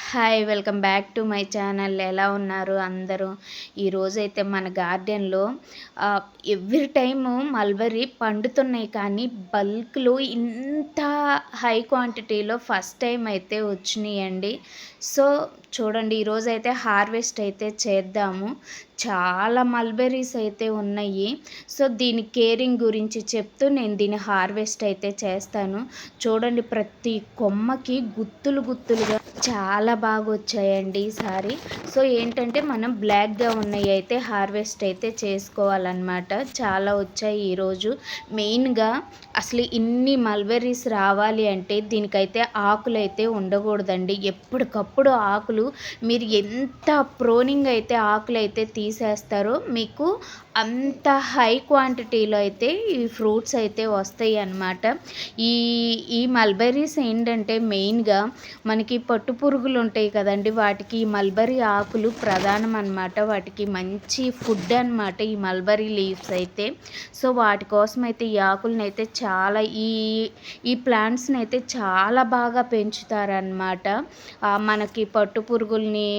Hi! Welcome back to my channel. ఎలా ఉన్నారు అందరూ? ఈరోజైతే మన గార్డెన్‌లో ఆహ్, ఎవ్రీ టైము మల్బరీ పండుతున్నాయి కానీ బల్క్‌లో ఇంత హై క్వాంటిటీలో ఫస్ట్ టైమ్ అయితే వచ్చినియండి. సో, చూడండి ఈరోజైతే హార్వెస్ట్ అయితే చేద్దాము. చాలా మల్బెర్రీస్ అయితే ఉన్నాయి. సో, దీని కేరింగ్ గురించి చెప్తూ నేను దీని హార్వెస్ట్ అయితే చేస్తాను. చూడండి ప్రతి కొమ్మకి గుత్తులు గుత్తులుగా చాలా బాగొచ్చాయండి ఈసారి. సో, ఏంటంటే మనం బ్లాక్‌గా ఉన్నయి అయితే హార్వెస్ట్ అయితే చేసుకోవాలనమాట. చాలా వచ్చాయి ఈరోజు. మెయిన్‌గా అసలు ఇన్ని మల్బెర్రీస్ రావాలి అంటే దీనికైతే ఆకులైతే ఉండకూడదండి. ఎప్పటికప్పుడు ఆకులు మీరు ఎంత ప్రోనింగ్ అయితే ఆకులైతే తీసేస్తారో మీకు అంత హై క్వాంటిటీలో అయితే ఈ ఫ్రూట్స్ అయితే వస్తాయి అన్నమాట. ఈ ఈ మల్బెర్రీస్ ఏంటంటే మెయిన్‌గా మనకి పట్టు పురుగులు ఉంటాయి కదండీ! వాటికి ఈ మల్బరీ ఆకులు ప్రధానం అన్నమాట. వాటికి మంచి ఫుడ్ అన్నమాట ఈ మల్బరీ లీవ్స్ అయితే. సో, వాటి కోసం అయితే ఈ ఆకులనైతే చాలా ఈ ప్లాంట్స్‌నైతే చాలా బాగా పెంచుతారన్నమాట. మనకి పట్టు పురుగుల్ని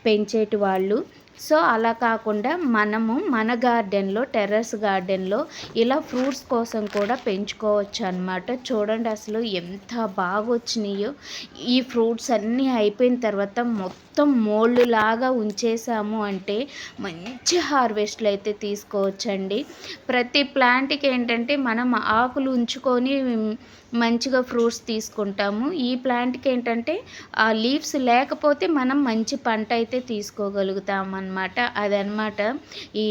పెంచేటి వాళ్ళు. సో, అలా కాకుండా మనము మన గార్డెన్‌లో టెర్రస్ గార్డెన్‌లో ఇలా ఫ్రూట్స్ కోసం కూడా పెంచుకోవచ్చనమాట. చూడండి అసలు ఎంత బాగొచ్చినాయో. ఈ ఫ్రూట్స్ అన్నీ అయిపోయిన తర్వాత మొత్తం మోల్డ్‌లాగా ఉంచేసాము అంటే మంచి హార్వెస్ట్‌లయితే తీసుకోవచ్చండి. ప్రతి ప్లాంట్‌కి ఏంటంటే మనం ఆకులు ఉంచుకొని మంచిగా ఫ్రూట్స్ తీసుకుంటాము. ఈ ప్లాంట్‌కి ఏంటంటే ఆ లీవ్స్ లేకపోతే మనం మంచి పంట అయితే తీసుకోగలుగుతామన్నమాట. అదనమాట ఈ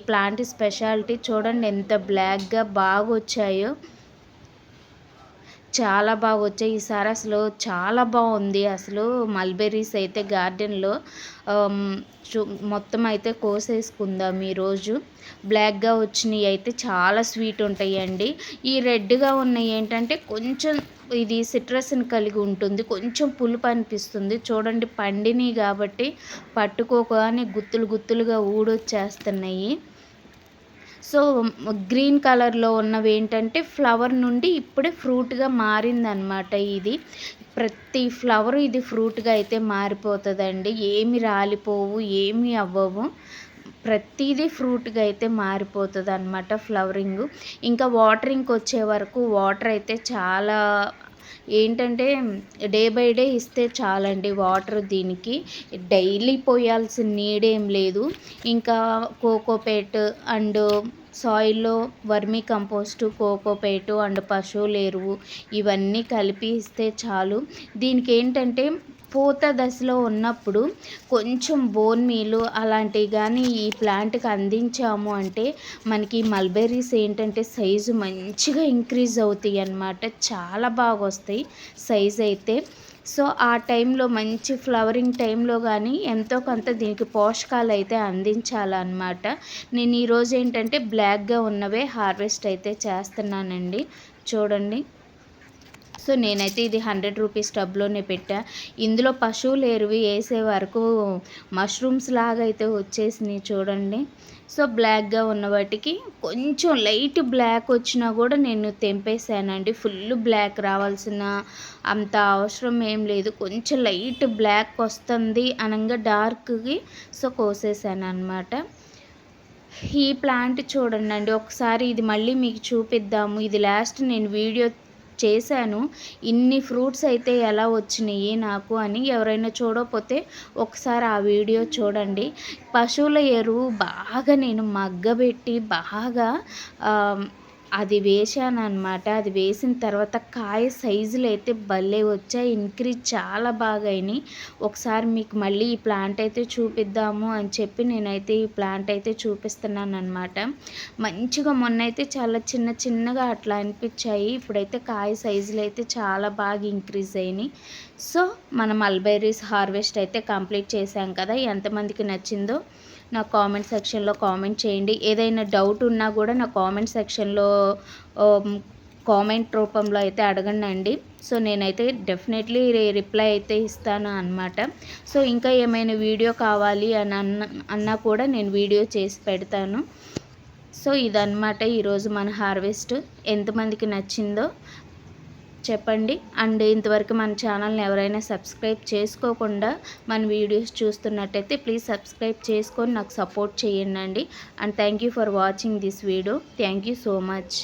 ప్లాంట్ స్పెషాలిటీ. చూడండి ఎంత బ్లాక్‌గా బాగొచ్చాయో. చాలా బాగొచ్చాయి. ఈసారి అసలు చాలా బావుంది. అసలు మల్బెర్రీస్ అయితే గార్డెన్‌లో ఆహ్, చు మొత్తం అయితే కోసేసుకుందాం ఈరోజు. బ్లాక్‌గా వచ్చినయి అయితే చాలా స్వీట్ ఉంటాయండి. ఈ రెడ్‌గా ఉన్నయి ఏంటంటే కొంచెం ఇది సిట్రస్‌ని కలిగి ఉంటుంది. కొంచెం పులుపు అనిపిస్తుంది. చూడండి పండినయి కాబట్టి పట్టుకోగానే గుత్తులు గుత్తులుగా ఊడొచ్చేస్తున్నాయి. సో, గ్రీన్ కలర్‌లో ఉన్నవేంటంటే ఫ్లవర్ నుండి ఇప్పుడే ఫ్రూట్‌గా మారిందనమాట ఇది. ప్రతి ఫ్లవరు ఇది ఫ్రూట్‌గా అయితే మారిపోతదండి. ఏమి రాలిపోవు, ఏమి అవ్వవు. ప్రతీదీ ఫ్రూట్‌గా అయితే మారిపోతదనమాట ఫ్లవరింగు. ఇంకా వాటరింగ్‌కొచ్చే వరకు వాటర్ అయితే చాలా ఏంటంటే డే బై డే ఇస్తే చాలండి వాటర్ దీనికి. డైలీ పోయాల్సిన నీడేం లేదు. ఇంకా కోకోపీట్ అండ్ సాయిల్‌లో వర్మీ కంపోస్టు, కోకోపీటు అండ్ పశువుల ఎరువు ఇవన్నీ కలిపి ఇస్తే చాలు. దీనికేంటంటే పూత దశలో ఉన్నప్పుడు కొంచెం బోన్ మీలు అలాంటివి గానీ ఈ ప్లాంట్‌కి అందించాము అంటే మనకి మల్బెర్రీస్ ఏంటంటే సైజు మంచిగా ఇంక్రీజ్ అవుతాయన్నమాట. చాలా బాగొస్తాయి సైజయితే. సో, ఆ టైంలో మంచి ఫ్లవరింగ్ టైంలో గానీ ఎంతో కొంత దీనికి పోషకాలైతే అందించాలన్నమాట. నేను ఈరోజు ఏంటంటే బ్లాక్‌గా ఉన్నవే హార్వెస్ట్ అయితే చేస్తున్నానండి. చూడండి. సో, నేనైతే ఇది 100 రూపీస్ టబ్‌లోనే పెట్టా. ఇందులో పశువుల ఎరువు ఏసే వరకు మష్రూమ్స్ లాగా అయితే వచ్చేసినాయి చూడండి. సో, బ్లాక్‌గా ఉన్న వాటికి కొంచెం లైట్ బ్లాక్ వచ్చినా గూడా నేను తెంపేసానండి. ఫుల్ బ్లాక్ రావాల్సిన అంత అవసరం ఏం లేదు. కొంచెం లైట్ బ్లాక్ వస్తుంది అనంగా డార్క్‌కి సో, కోసేసాననమాట. ఈ ప్లాంట్ చూడండండి ఒకసారి ఇది మళ్ళీ మీకు చూపిద్దాము. ఇది లాస్ట్ నేను వీడియో చేశాను. ఇన్ని ఫ్రూట్స్ అయితే ఎలా వచ్చినియి నాకు అని. ఎవరైనా చూడకపోతే ఒకసారి ఆ వీడియో చూడండి. పశువుల ఎరువు బాగా నేను మగ్గబెట్టి బాగా ఆహ్, అది వేశాననమాట. అది వేసిన తర్వాత కాయ సైజులైతే భలే వచ్చాయి. ఇంక్రీజ్ చాలా బాగా అయినాయి. ఒకసారి మీకు మళ్ళీ ఈ ప్లాంట్ అయితే చూపిద్దాము అని చెప్పి నేనైతే ఈ ప్లాంట్ అయితే చూపిస్తున్నాననమాట. మంచిగా మొన్నైతే చాలా చిన్న చిన్నగా అట్లా అనిపించాయి. ఇప్పుడైతే కాయ సైజులైతే చాలా బాగా ఇంక్రీజ్ అయినాయి. సో, మన మల్బెర్రీస్ హార్వెస్ట్ అయితే కంప్లీట్ చేశాం కదా! ఎంతమందికి నచ్చిందో నా కామెంట్ సెక్షన్‌లో కామెంట్ చేయండి. ఏదైనా డౌట్ ఉన్నా గూడా నా కామెంట్ సెక్షన్‌లో ఆహ్, కామెంట్ రూపంలో అయితే అడగండండి. సో, నేనైతే డెఫినెట్లీ రిప్లై అయితే ఇస్తాను అనమాట. సో, ఇంకా ఏమైనా వీడియో కావాలి అని అన్నా కూడా నేను వీడియో చేసి పెడతాను. సో, ఇదనమాట ఈరోజు మన హార్వెస్ట్. ఎంతమందికి నచ్చిందో చెప్పండి. అండ్ ఇంతవరకు మన ఛానల్ని ఎవరైనా సబ్స్క్రైబ్ చేసుకోకుండా మన వీడియోస్ చూస్తున్నట్టయితే ప్లీజ్ సబ్స్క్రైబ్ చేసుకొని నాకు సపోర్ట్ చేయండి. And thank you for watching this video. Thank you so much.